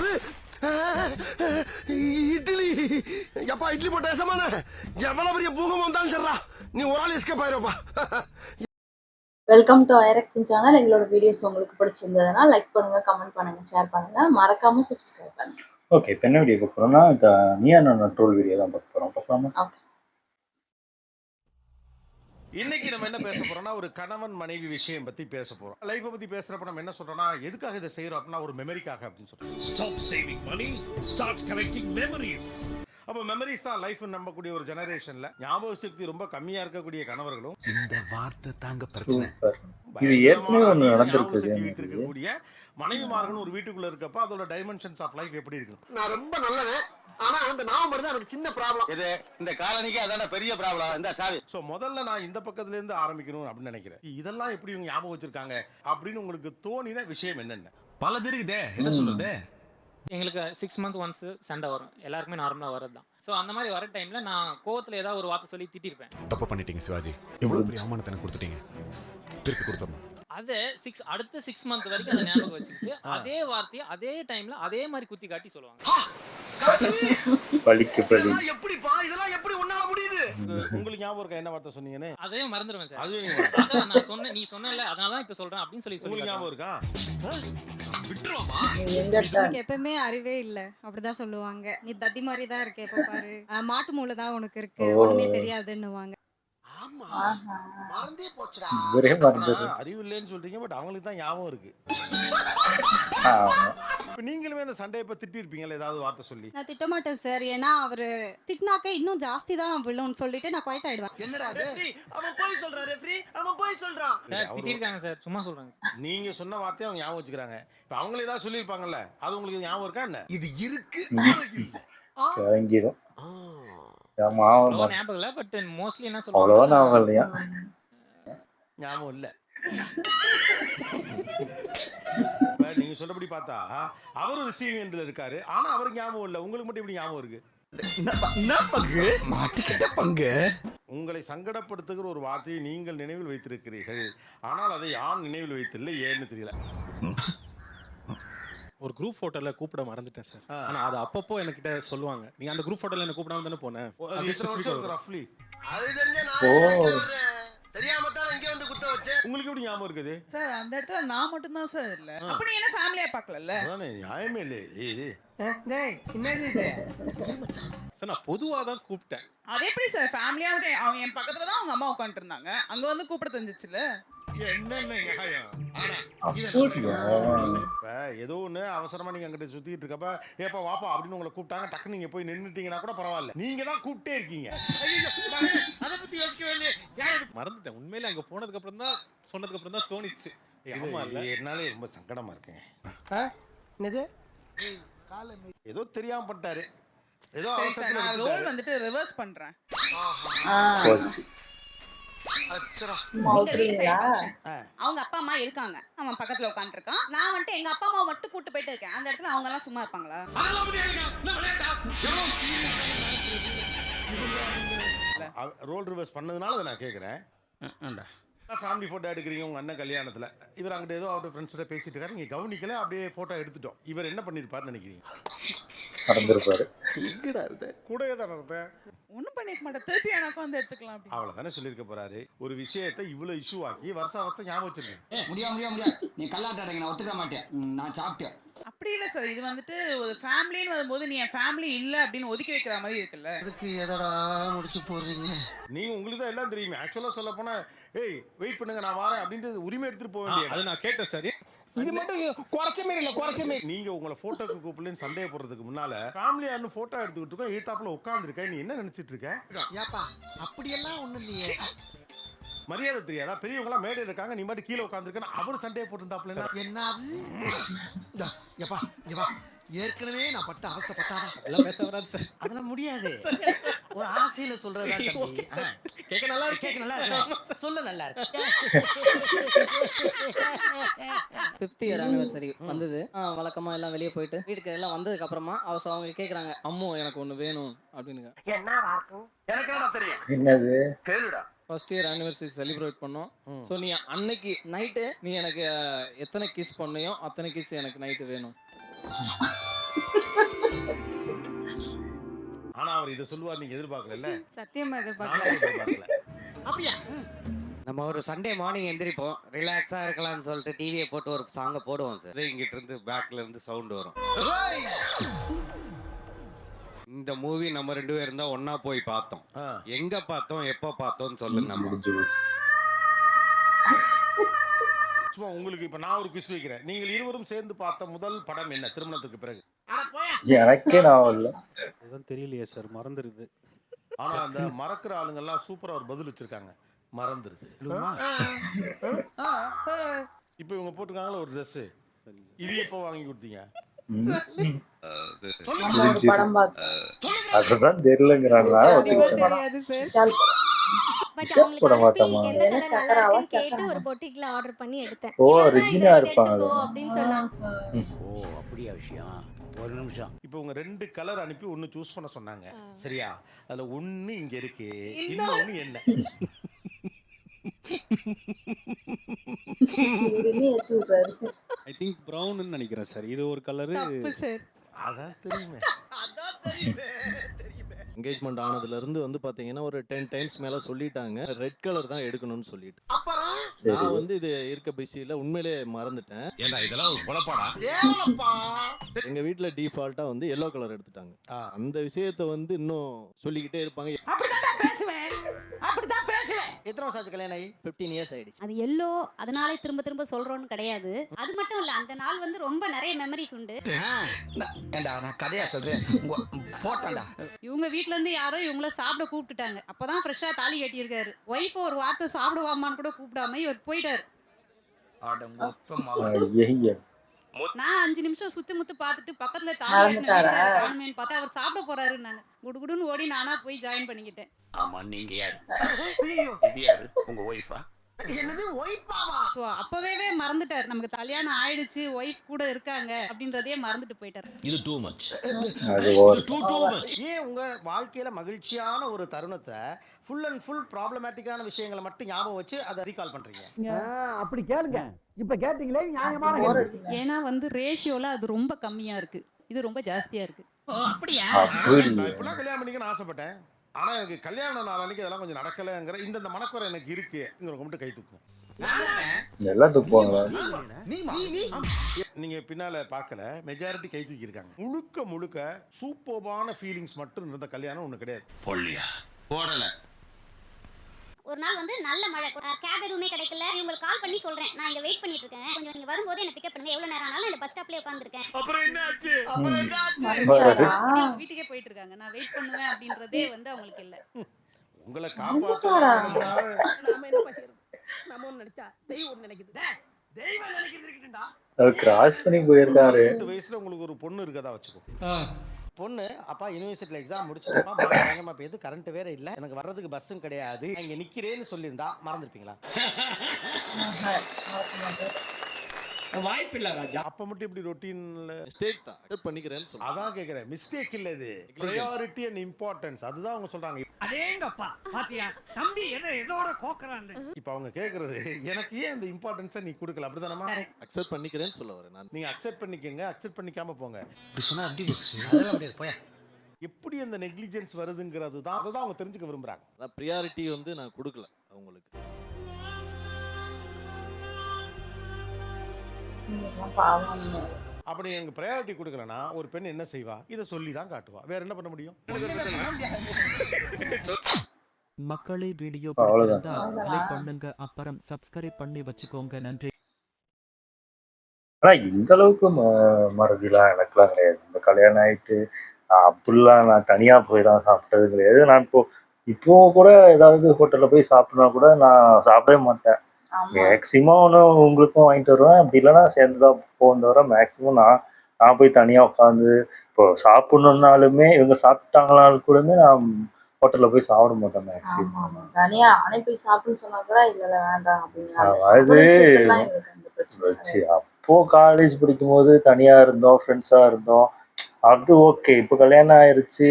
என்னது இட்லி? எப்பா இட்லி போட்ட ஏசமான எவ்வளவு பெரிய பூகம் வந்தாலும் சரிடா, நீ ஒரு ஆள் எஸ்கேப் ஆயிருப்பா. வெல்கம் டு ஐரக்ஷன் சேனல். எங்களோட வீடியோஸ் உங்களுக்கு பிடிச்சிருந்ததுன்னா லைக் பண்ணுங்க, கமெண்ட் பண்ணுங்க, ஷேர் பண்ணுங்க, மறக்காம சப்ஸ்கிரைப் பண்ணுங்க. ஓகே, இப்போ என்ன வீடியோ பார்க்க போறோம்னா இந்த நீயா நான் ட்ரோல் வீடியோ தான் பார்க்க போறோம். பார்க்கலாமா? ஓகே. இன்னைக்கு நம்ம என்ன பேச போறோம்னா ஒரு கணவன் மனைவி விஷயம் பத்தி பேச போறோம். லைஃபை பத்தி பேசுறப்ப நம்ம என்ன சொல்றோம்னா எதுக்காக இதை செய்யறோம் அப்படின்னா ஒரு மெமரிக்காக அப்படின்னு சொல்றோம். Stop saving money, start collecting memories. அப்போ மெமரிஸ் தான் லைஃப் நம்பக்கூடிய ஒரு ஜெனரேஷன்ல ஞாபக சக்தி ரொம்ப கம்மியா இருக்கக்கூடிய கணவர்களும் இந்த வார்த்தை தாங்க பிரச்சனை. இது ஏற்கனவே ஒன்று நடந்திருக்குது. இருக்கக்கூடிய மனைவிமார்கள் ஒரு வீட்டுக்குள்ள இருக்கப்ப அதோட டைமென்ஷன்ஸ் ஆஃப் லைஃப் எப்படி இருக்கு? நான் ரொம்ப நல்லவன், ஆனா அந்த நவம்பர் தான் எனக்கு சின்ன ப்ராப்ளம். இது இந்த காலனிக்கு அதான பெரிய ப்ராப்ளம். இந்த சாவி. சோ முதல்ல நான் இந்த பக்கத்துல இருந்து ஆரம்பிக்கணும் அப்படின்னு நினைக்கிறேன். இதெல்லாம் எப்படி இவங்க ஞாபகம் வச்சிருக்காங்க அப்படின்னு உங்களுக்கு தோணின விஷயம் என்னென்ன? பல இருக்குதே, என்ன சொல்றது? எங்களுக்கு 6 மந்த் ஒன்ஸ் சண்டை வரும், எல்லாருக்குமே நார்மலாக வரது தான். ஸோ அந்த மாதிரி வர டைமில் நான் கோவத்தில் ஏதாவது ஒரு வார்த்தை சொல்லி திட்டிருப்பேன். தப்பு பண்ணிட்டீங்க சிவாஜி, எவ்வளோ பெரிய அவமானத்தை எனக்கு கொடுத்துட்டீங்க, திருப்பி கொடுத்துடணும். அதை அடுத்த 6 மந்த் வரைக்கும் அதை ஞாபகம் வச்சுக்கிட்டு அதே வார்த்தையை அதே டைமில் அதே மாதிரி குத்தி காட்டி சொல்லுவாங்க. எப்படிப்பா இதெல்லாம் எப்படி உன்னால முடியுது? உங்களுக்கு ஞாபகம் இருக்கா என்ன வார்த்தை சொன்னீங்கன்னு? அதே மறந்துடுவேன் சார். அது அதான் நான் சொன்னேன், நீ சொன்னல, அதனால தான் இப்போ சொல்கிறேன் அப்படின்னு சொல்லி உங்களுக்கு ஞாபகம் இருக்கா? விட்டுருவாமா? எனக்கு எப்பவுமே அறிவே இல்ல அப்படிதான் சொல்லுவாங்க. நீ தத்தி மாதிரி தான் இருக்க, எப்ப பாரு மாட்டு மூளை தான் உனக்கு இருக்கு, ஒண்ணுமே தெரியாதுன்னுவாங்க. மறந்தே போச்சுடா. ஒரே மறந்தது. அறிவு இல்லைன்னு சொல்றீங்க, பட் அவங்களுக்கு தான் ஞாபகம் இருக்கு. இப்ப நீங்களுமே அந்த சண்டையை இப்ப திட்டி இருப்பீங்கல்ல ஏதாவது வார்த்தை சொல்லி? நான் திட்ட மாட்டேன் சார், ஏன்னா அவரு திட்டினாக்க இன்னும் ஜாஸ்தி தான் விழுன்னு சொல்லிட்டு நான் குவைட் ஆயிடுவேன். என்னடா ரெஃப்ரி அவன் போய் சொல்றான், ரெஃப்ரி அவன் போய் சொல்றான். சார் திட்டிருக்காங்க சார், சும்மா சொல்கிறாங்க சார். நீங்க சொன்ன வார்த்தையை அவங்க ஞாபகம் வச்சுக்கிறாங்க. இப்ப அவங்களே ஏதாவது சொல்லியிருப்பாங்கல்ல, அது உங்களுக்கு ஞாபகம் இருக்கா என்ன? இது இருக்கு இறங்கிடும். அவ்வளோ ஞாபகம் இல்லை, பட் மோஸ்ட்லி என்ன அவ்வளோவா சொல்லுவாங்க, ஞாபகம் இல்லையா? ஞாபகம் இல்ல. நீங்க சொல்றபடி பார்த்தா அவரு ரிசீவிங் எண்ட்ல இருக்காரு, ஆனா அவருக்கு ஞாபகம் இல்ல. உங்களுக்கு மட்டும் எப்படி ஞாபகம் இருக்கு? மாட்டிக்கிட்ட பங்கு. உங்களை சங்கடப்படுத்துகிற ஒரு வார்த்தையை நீங்கள் நினைவில் வைத்திருக்கிறீர்கள், ஆனால் அதை யார் நினைவில் வைத்தில்லை, ஏன்னு தெரியல. ஒரு குரூப் போட்டோல கூப்பிட மறந்துட்டேன் சார். ஆனா அது அப்பப்போ என்கிட்ட சொல்லுவாங்க, நீங்க அந்த குரூப் போட்டோல என்ன கூப்பிடாம தானே போனேன். ரஃப்லி அது தெரிஞ்ச நான் தெரியாம தான் இங்க வந்து குத்த வச்சேன். உங்களுக்கு எப்படி ஞாபகம் இருக்குது சார்? அந்த இடத்துல நான் மட்டும் தான் சார் இல்ல. அப்ப நீ என்ன ஃபேமிலியா பார்க்கலல்ல? அதானே நியாயமே இல்லை. டேய் என்னது இது? சார் நான் பொதுவா தான் கூப்பிட்டேன். அது எப்படி சார் ஃபேமிலியா? அவங்க என் பக்கத்துல தான் அவங்க அம்மா உட்கார்ந்து இருந்தாங்க, அங்க வந்து கூப்பிட தெரிஞ்சிச்சுல. என்னென்ன நியாயம்? இப்ப ஏதோ ஒண்ணு அவசரமா நீங்க அங்கிட்ட சுத்திட்டு இருக்கப்ப ஏப்பா வாப்பா அப்படின்னு உங்களை கூப்பிட்டாங்க, டக்கு நீங்க போய் நின்னுட்டீங்கன்னா கூட பரவாயில்ல, நீங்க தான் கூப்பிட்டே இருக்கீங்க. அத பத்தி யோசிக்கவே இல்லையே. மறந்துட்டேன் உண்மையில. அங்க போனதுக்கு அப்புறம் தான் சொன்னதுக்கு அப்புறம் தான் தோணிச்சு. ஆமா இல்ல, என்னாலே ரொம்ப சங்கடமா இருக்குங்க. என்னது? ஏதோ தெரியாம பண்ணிட்டாரு, ஏதோ சரி சார், நான் அவசரத்துல ரோல் வந்துட்டு ரிவர்ஸ் பண்றேன். அவங்க அப்பா அம்மா இருக்காங்க, அவன் பக்கத்துல உட்கார்ந்து இருக்கான். நான் வந்துட்டு எங்க அப்பா அம்மா மட்டும் கூட்டு போயிட்டு இருக்கேன். அந்த இடத்துல அவங்க எல்லாம் சும்மா இருப்பாங்களா? ரோல் ரிவர்ஸ் பண்ணதுனால அதை நான் கேட்குறேன். ஃபேமிலி ஃபோட்டோ எடுக்கிறீங்க உங்கள் அண்ணன் கல்யாணத்தில், இவர் அங்கிட்ட ஏதோ அவரோட ஃப்ரெண்ட்ஸோட பேசிட்டு இருக்காரு, நீங்கள் கவனிக்கல, அப்படியே ஃபோட்டோ எடுத்துட்டோம். இவர் என்ன பண்ணியிருப்பாருன்னு நினைக்கிறீங்க? நடந்திருப்பாரு. எங்கடா இருந்த? கூடவே தான் இருந்தேன். ஒண்ணும் பண்ணிக்க மாட்டேன், திருப்பி எனக்கும் வந்து எடுத்துக்கலாம் அப்படி. அவ்வளோதானே சொல்லியிருக்க போறாரு. ஒரு விஷயத்தை இவ்வளோ இஷ்யூ ஆக்கி வருஷம் ஞாபகம் வச்சிருக்கேன். முடியாது. நீ கல்லாட்டாடுங்க, நான் ஒத்துக்க மாட்டேன். நான் சாப்பிட்டேன். அப்படி இல்ல சார், இது வந்துட்டு ஒரு ஃபேமிலின்னு வரும்போது நீ என் ஃபேமிலி இல்ல அப்படின்னு ஒதுக்கி வைக்கிற மாதிரி இருக்குல்ல. அதுக்கு எதடா முடிச்சு போடுறீங்க? நீங்க உங்களுக்கு தான் எல்லாம் தெரியுமே. ஆக்சுவலா சொல்ல போனா ஏய் வெயிட் பண்ணுங்க நான் வரேன் அப்படின்ட்டு உரிமை எடுத்துட்டு போக வேண்டியது. அது நான் கேட்டேன் சார். இது மட்டும் குறைச்சமே இல்ல, குறைச்சமே. நீங்க உங்களை போட்டோக்கு கூப்பிடலன்னு சந்தேகப்படுறதுக்கு முன்னால ஃபேமிலியான்னு போட்டோ எடுத்துக்கிட்டு இருக்கோம், எய்தாப்புல உட்கார்ந்துருக்க, நீ என்ன நினைச்சிட்டு இருக்க? ஏப்பா அப்படியெல்லாம் ஒண்ணும் இல்லையே. மரியாதை தெரியாதா? பெரியவங்களாம் மேடையில் இருக்காங்க, நீ மட்டும் கீழே உட்காந்துருக்கேன். அவரு சண்டையை போட்டுருந்தாப்புல என்னது? எப்பா எப்பா ஏற்கனவே நான் பட்ட அவஸ்தைப்பட்டாதான் எல்லாம் பேச வராது சார். அதெல்லாம் முடியாது. ஒரு ஆசையில சொல்றதா தம்பி. கேட்க நல்லா இருக்கு, கேட்க நல்லா இருக்கு, சொல்ல நல்லா இருக்கு. 5th இயர் ஆனிவர்சரி வந்தது. வழக்கமா எல்லாம் வெளியே போயிட்டு வீட்டுக்கு எல்லாம் வந்ததுக்கு அப்புறமா அவங்க கேக்குறாங்க, அம்மு எனக்கு ஒண்ணு வேணும் அப்படின்னு. எனக்கு என்ன தெரியும்? என்னது? கேளுடா. 1st இயர் ஆனிவர்சரி செலிப்ரேட் பண்ணோம். ஸோ நீ அன்னைக்கு நைட்டு நீ எனக்கு எத்தனை கிஸ் பண்ணியோ அத்தனை கிஸ் எனக்கு நைட்டு வேணும். ஆனா அவர் இதை சொல்லுவார் நீங்க எதிர்பார்க்கல. சத்தியமா நானும் எதிர்பார்க்கல. எதிர்பார்க்கல. நம்ம ஒரு சண்டே மார்னிங் எந்திரிப்போம், ரிலாக்ஸா இருக்கலாம்னு சொல்லிட்டு டிவியை போட்டு ஒரு சாங்கை போடுவோம் சார். இங்கிட்ட இருந்து பேக்ல இருந்து சவுண்ட் வரும். இந்த மூவி நம்ம 2 பேரும் தான் ஒண்ணா போய் பார்த்தோம். எங்க பார்த்தோம், எப்ப பார்த்தோம்னு சொல்லுங்க. முடிஞ்சு போச்சு. சும்மா உங்களுக்கு இப்ப நான் ஒரு குவிஸ் வைக்கிறேன். நீங்கள் இருவரும் சேர்ந்து பார்த்த முதல் படம் என்ன திருமணத்துக்கு பிறகு? எனக்கே நான் இல்லை. அதுதான் தெரியலையே சார், மறந்துடுது. ஆனா அந்த மறக்கிற ஆளுங்கெல்லாம் சூப்பரா ஒரு பதில் வச்சிருக்காங்க. மறந்துருது. இப்ப இவங்க போட்டுருக்காங்களா ஒரு ட்ரெஸ், இது எப்போ வாங்கி கொடுத்தீங்க? படம் அதுதான் தெரியலங்கிறாங்க. போட மாட்டோமா? கேட்டு ஒரு பொட்டிக்ல ஆர்டர் பண்ணி எடுத்தேன். ஓ ரிஜினா இருப்பாங்க அப்படின்னு சொன்னாங்க. ஓ அப்படியா விஷயம். ஒரு நிமிஷம். இப்போ உங்க 2 கலர் அனுப்பி ஒன்னு சூஸ் பண்ண சொன்னாங்க. சரியா? அதுல ஒன்னு இங்க இருக்கு, இன்னொன்னு என்ன? ஐ திங்க் ப்ரௌன்னு நினைக்கிறேன் சார். இது ஒரு கலரு. அதான் தெரியுமே. என்கேஜ்மெண்ட் ஆனதுல இருந்து வந்து பாத்தீங்கன்னா ஒரு 10 டைம்ஸ் மேல சொல்லிட்டாங்க ரெட் கலர் தான் எடுக்கணும்னு சொல்லிட்டு. நான் வந்து இது இருக்க பிஸியில உண்மையிலே மறந்துட்டேன். ஏண்டா இதெல்லாம் ஒரு குழப்பாடா? எங்க வீட்ல டிஃபால்ட்டா வந்து எல்லோ கலர் எடுத்துட்டாங்க. அந்த விஷயத்தை வந்து இன்னும் சொல்லிக்கிட்டே இருப்பாங்க. எத்தனை வருஷம் ஆச்சு கல்யாணம் ஆகி? 15 இயர்ஸ் ஆயிடுச்சு. அது எல்லோ அதனாலே திரும்ப திரும்ப சொல்றோம்னு கிடையாது. அது மட்டும் இல்ல, அந்த நாள் வந்து ரொம்ப நிறைய மெமரிஸ் உண்டு. ஏண்டா நான் கதையா சொல்றேன், போட்டாண்டா. இவங்க வீட்ல இருந்து யாரோ இவங்கள சாப்பிட கூப்பிட்டுட்டாங்க. அப்பதான் ஃப்ரெஷ்ஷா தாலி கட்டியிருக்காரு. ஒய்ஃப் ஒரு வார்த்தை சாப்பிடுவாமான்னு கூட கூப்பிடாம இவர் போயிட்டாரு. நான் 5 நிமிஷம் சுத்தி முத்து பார்த்துட்டு பக்கத்துல தாலி காணுமேன்னு பார்த்தா அவர் சாப்பிட போறாரு. நான் குடுகுடுன்னு ஓடி நானா போய் ஜாயின் பண்ணிக்கிட்டேன். ஆமா நீங்க யாரு? இது யாரு? உங்க ஒய்ஃபா? என்னது ஒய்ஃபாவா? சோ அப்பவே மறந்துட்டாரு, நமக்கு கல்யாணம் ஆயிடுச்சு, ஒய்ஃப் கூட இருக்காங்க அப்படின்றதே மறந்துட்டு போயிட்டாரு. இது டூ மச். அது ஒரு ஏன் உங்க வாழ்க்கையில மகிழ்ச்சியான ஒரு தருணத்தை ஃபுல் அண்ட் ஃபுல் ப்ராப்ளமேட்டிக்கான விஷயங்களை மட்டும் ஞாபகம் வச்சு அதை ரீகால் பண்றீங்க? அப்படி கேளுங்க. இப்ப கேட்டீங்களே நியாயமான. ஏன்னா வந்து ரேஷியோல அது ரொம்ப கம்மியா இருக்கு, இது ரொம்ப ஜாஸ்தியா இருக்கு. அப்படியா? நான் இப்பெல்லாம் கல்யாணம் பண்ணிக்கணும்னு ஆசைப்பட்டேன். ஆனா எனக்கு கல்யாண நாள் அன்னைக்கு அதெல்லாம் கொஞ்சம் நடக்கலைங்கிற இந்த மனக்குறை எனக்கு இருக்கு. இங்க மட்டும் கை தூக்குங்க. எல்லாம் தூக்குவாங்க. நீங்க பின்னால பார்க்கல, மெஜாரிட்டி கை தூக்கி இருக்காங்க. முழுக்க முழுக்க சூப்பர்பான ஃபீலிங்ஸ் மட்டும் இருந்த கல்யாணம் ஒண்ணு கிடையாது. பொல்லியா போடல. ஒரு நாள் வந்து நல்ல மழை, கேப் எதுவுமே கிடைக்கல. இவங்களுக்கு கால் பண்ணி சொல்றேன், நான் இங்க வெயிட் பண்ணிட்டு இருக்கேன், கொஞ்சம் நீங்க வரும்போது என்ன பிக்கப் பண்ணுங்க, எவ்வளவு நேரம் ஆனாலும் இந்த பஸ் ஸ்டாப்லயே உட்கார்ந்திருக்கேன். அப்புறம் என்ன ஆச்சு? வீட்டுக்கே போயிட்டு இருக்காங்க, நான் வெயிட் பண்ணுவேன் அப்படின்றதே வந்து அவங்களுக்கு இல்ல. உங்களை காப்பாற்ற கிராஸ் பண்ணி போயிருக்காரு. 8 வயசுல உங்களுக்கு ஒரு பொண்ணு இருக்கதா வச்சுக்கோ. பொண்ணு அப்பா யூனிவர்சிட்டியில் எக்ஸாம் முடிச்சுட்டப்பா, மழை பயங்கரமா பெய்யுது, கரண்ட் வேற இல்லை, எனக்கு வர்றதுக்கு பஸ்ஸும் கிடையாது, இங்கே நிற்கிறேன்னு சொல்லியிருந்தா மறந்துருப்பீங்களா? வாய்ப்பு இல்ல ராஜா. அப்ப மட்டும் இப்படி ரொட்டீன்ல மிஸ்டேக் தான், அக்செப்ட் பண்ணிக்கிறேன்னு சொல்றேன். அதான் கேட்குறேன், மிஸ்டேக் இல்லை, இது ப்ரையாரிட்டி அண்ட் இம்பார்ட்டன்ஸ். அதுதான் அவங்க சொல்றாங்க. அடேங்கப்பா பாத்தியா தம்பி எதோட கோக்குறான். இப்போ அவங்க கேட்கறது எனக்கு ஏன் இந்த இம்பார்ட்டன்ஸை நீ கொடுக்கல, அப்படிதானமா? அக்செப்ட் பண்ணிக்கிறேன்னு சொல்ல வரேன் நான். நீங்க அக்செப்ட் பண்ணிக்கங்க, அக்செப்ட் பண்ணிக்காம போங்க. இப்படி சொன்னா அப்படி போயா. எப்படி அந்த நெக்லிஜென்ஸ் வருதுங்கிறது தான், அதை தான் அவங்க தெரிஞ்சுக்க விரும்புறாங்க. அதான் ப்ரியாரிட்டி வந்து நான் கொடுக்கல அவங்களுக்கு. அப்படி எனக்கு ப்ரையாரிட்டி கொடுக்கலன்னா ஒரு பெண் என்ன செய்வா? இதை சொல்லி தான் காட்டுவா, வேற என்ன பண்ண முடியும்? மக்களே வீடியோ பிடிச்சிருந்தா லைக் பண்ணுங்க, அப்புறம் சப்ஸ்கிரைப் பண்ணி வச்சுக்கோங்க. நன்றி. ஆனா இந்த அளவுக்கு மறதிலாம் எனக்குலாம் கிடையாது. இந்த கல்யாணம் ஆயிட்டு அப்படிலாம் நான் தனியா போய் தான் சாப்பிட்டது கிடையாது. நான் இப்போ கூட ஏதாவது ஹோட்டல்ல போய் சாப்பிட்னா கூட நான் சாப்பிடவே மாட்டேன். மேக்சிமம் ஒன்று உங்களுக்கும் வாங்கிட்டு வருவேன், அப்படி இல்லைன்னா சேர்ந்து தான் போகும் தவிர மேக்சிமம் நான் போய் தனியாக உட்காந்து இப்போ சாப்பிட்ணுன்னாலுமே இவங்க சாப்பிட்டாங்களாலும் கூடமே நான் ஹோட்டலில் போய் சாப்பிட மாட்டேன் மேக்சிமம். தனியா அனுப்பி சாப்பிடுன்னு சொன்னா கூட இல்ல வேண்டாம் அதாவது வச்சு அப்போ காலேஜ் படிக்கும்போது தனியாக இருந்தோம், ஃப்ரெண்ட்ஸாக இருந்தோம், அது ஓகே. இப்போ கல்யாணம் ஆயிடுச்சு,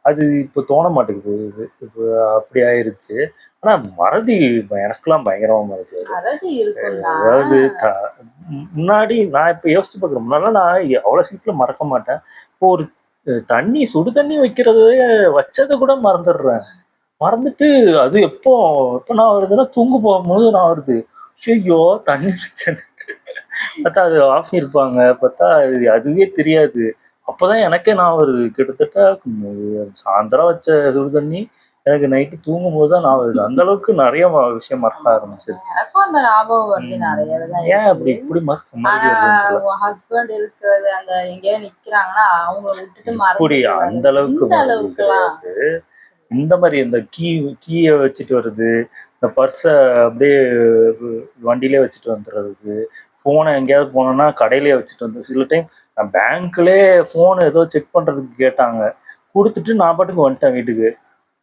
அது இப்போ தோண மாட்டேங்குது. இப்போ அப்படி ஆயிருச்சு. ஆனா மறதி எனக்கெல்லாம் பயங்கரமா மறதி வரும். மறதி இருக்கும் அதாவது தான். முன்னாடி நான் இப்போ யோசிச்சு பார்க்குறேன். முன்னாடிலாம் நான் அவ்வளோ சீக்கிரம் மறக்க மாட்டேன். இப்போ ஒரு தண்ணி சுடு தண்ணி வச்சதை கூட மறந்துடுறேன். மறந்துட்டு அது எப்போ நான் வருதுன்னா தூங்க போகும்போது நான் வருது. ஐயோ தண்ணி வச்சேன். பார்த்தா அது ஆஃப் பண்ணியிருப்பாங்க. பார்த்தா அதுவே தெரியாது. அப்போதான் எனக்கே நான் வருது. கிட்டத்தட்ட சாயந்தரம் வச்ச சுடு தண்ணி எனக்கு நைட்டு தூங்கும்போது தான் நான் வருது. அந்த அளவுக்கு நிறைய விஷயம் மறக்க ஆரம்பிச்சிருச்சு. எனக்கும் அந்த ஞாபகம் வருது நிறைய தான். ஏன் அப்படி இப்படி மறதி வருதுன்னு ஹஸ்பண்ட் இருக்கிறது அந்த எங்கேயாவது நிக்கிறாங்கன்னா அவங்கள விட்டுட்டு இப்படி மறந்து அந்த அளவுக்கு கிடையாது. இந்த மாதிரி இந்த கீயை வச்சுட்டு வருது, இந்த பர்ஸை அப்படியே வண்டியிலே வச்சுட்டு வந்துடுறது, ஃபோனை எங்கேயாவது போனோன்னா கடையிலே வச்சுட்டு வந்து சில டைம் நான் பேங்க்லேயே ஃபோனு ஏதோ செக் பண்ணுறதுக்கு கேட்டாங்க. கொடுத்துட்டு நான் பாட்டுக்கு வந்துட்டேன் வீட்டுக்கு.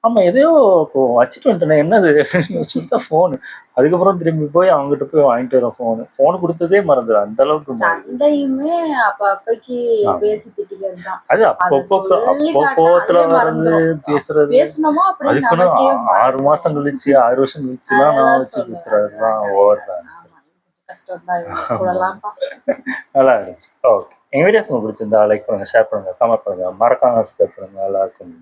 ஆமாம் எதையோ இப்போ வச்சுட்டு வந்துட்டேனே என்னது வச்சுட்டு தான் ஃபோனு. அதுக்கப்புறம் திரும்பி போய் அவங்ககிட்ட போய் வாங்கிட்டு வரேன் ஃபோனு கொடுத்ததே மறந்துடும். அந்த அளவுக்கு சண்டையுமே அப்பப்பைக்கு பேசி திட்டிக்கிறது தான். அது அப்பப்போ கோவத்துல வர்றது பேசுறது. பேசணுமா அப்படின்னு அதுக்குன்னு நமக்கே 6 மாசம் கழிச்சு 6 வருஷம் கழிச்சுலாம் நான் வச்சு பேசுறதுதான் ஓவர் தான். கஷ்டம் தான் கூடலாம்ப்பா. நல்லா இருந்துச்சு. ஓகே, எங்க வீடியோஸ் உங்களுக்கு பிடிச்சிருந்தா லைக் பண்ணுங்க, ஷேர் பண்ணுங்க, கமெண்ட் பண்ணுங்க, மறக்காம சப்ஸ்கிரைப் பண்ணுங்க. எல்லாருக்கும்